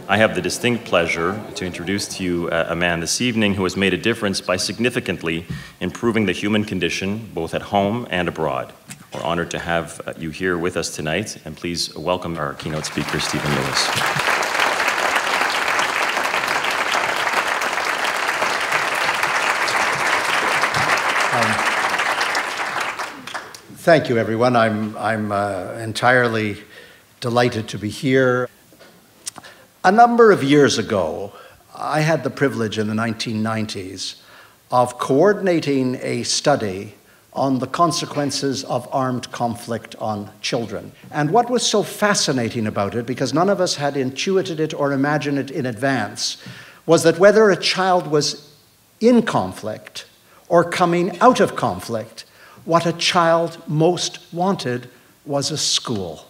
I have the distinct pleasure to introduce to you a man this evening who has made a difference by significantly improving the human condition, both at home and abroad. We're honored to have you here with us tonight, and please welcome our keynote speaker, Stephen Lewis. Thank you, everyone. I'm entirely delighted to be here. A number of years ago, I had the privilege in the 1990s of coordinating a study on the consequences of armed conflict on children. And what was so fascinating about it, because none of us had intuited it or imagined it in advance, was that whether a child was in conflict or coming out of conflict, what a child most wanted was a school.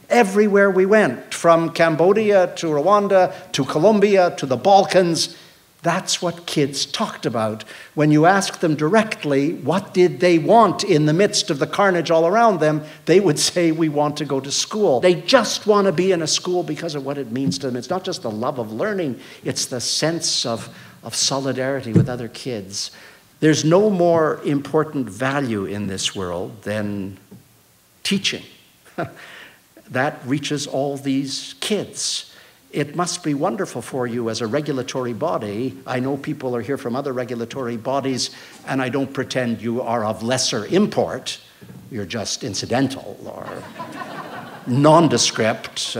Everywhere we went, from Cambodia to Rwanda to Colombia to the Balkans, that's what kids talked about. When you asked them directly, what did they want in the midst of the carnage all around them, they would say, we want to go to school. They just want to be in a school because of what it means to them. It's not just the love of learning, it's the sense of solidarity with other kids. There's no more important value in this world than teaching. That reaches all these kids. It must be wonderful for you as a regulatory body. I know people are here from other regulatory bodies, and I don't pretend you are of lesser import. You're just incidental or nondescript,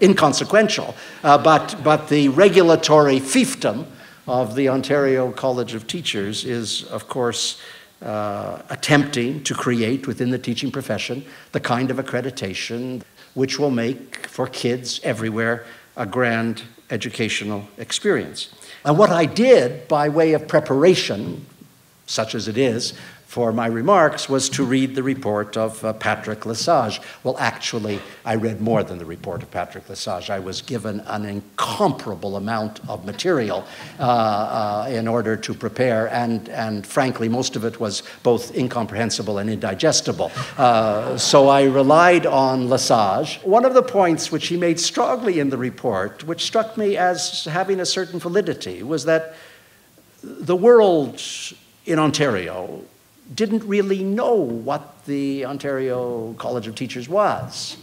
inconsequential. But the regulatory fiefdom of the Ontario College of Teachers is, of course, attempting to create within the teaching profession the kind of accreditation which will make for kids everywhere a grand educational experience. And what I did by way of preparation, such as it is, for my remarks was to read the report of Patrick Lesage. Well, actually, I read more than the report of Patrick Lesage. I was given an incomparable amount of material in order to prepare, and frankly, most of it was both incomprehensible and indigestible. So I relied on Lesage. One of the points which he made strongly in the report, which struck me as having a certain validity, was that the world in Ontario didn't really know what the Ontario College of Teachers was.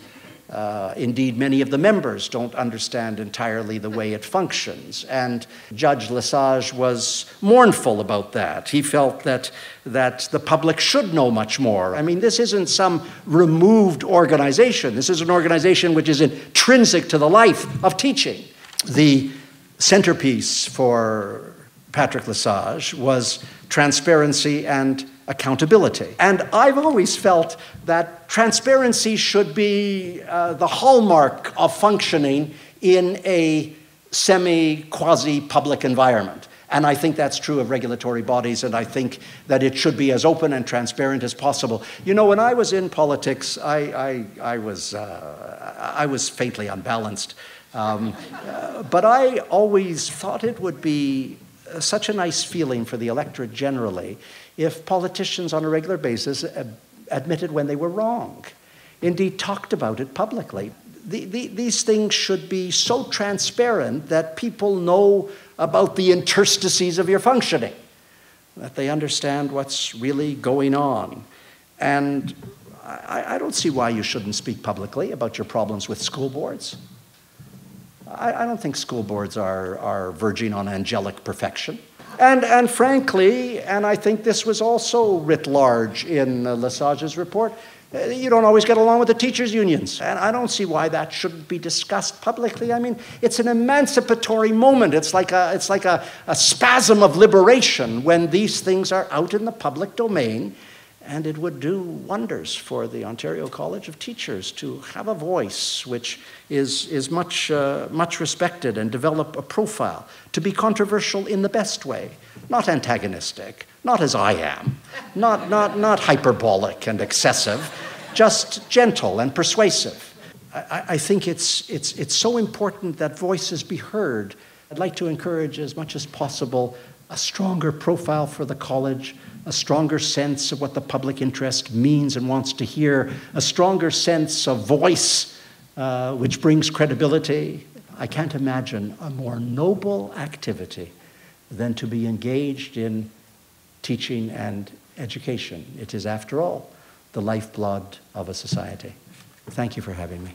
Indeed, many of the members don't understand entirely the way it functions. And Judge Lesage was mournful about that. He felt that the public should know much more. I mean, this isn't some removed organization. This is an organization which is intrinsic to the life of teaching. The centerpiece for Patrick Lesage was transparency and accountability. And I've always felt that transparency should be the hallmark of functioning in a semi-quasi-public environment. And I think that's true of regulatory bodies, and I think that it should be as open and transparent as possible. You know, when I was in politics, I was faintly unbalanced. But I always thought it would be such a nice feeling for the electorate generally if politicians on a regular basis admitted when they were wrong, indeed talked about it publicly. These things should be so transparent that people know about the interstices of your functioning, that they understand what's really going on. And I don't see why you shouldn't speak publicly about your problems with school boards. I don't think school boards are verging on angelic perfection. And frankly, and I think this was also writ large in Lesage's report, you don't always get along with the teachers' unions. And I don't see why that shouldn't be discussed publicly. I mean, it's an emancipatory moment. It's like a spasm of liberation when these things are out in the public domain. And it would do wonders for the Ontario College of Teachers to have a voice which is much respected and develop a profile, to be controversial in the best way, not antagonistic, not as I am, not hyperbolic and excessive, just gentle and persuasive. I think it's so important that voices be heard. I'd like to encourage as much as possible a stronger profile for the college, a stronger sense of what the public interest means and wants to hear, a stronger sense of voice, which brings credibility, I can't imagine a more noble activity than to be engaged in teaching and education. It is, after all, the lifeblood of a society. Thank you for having me.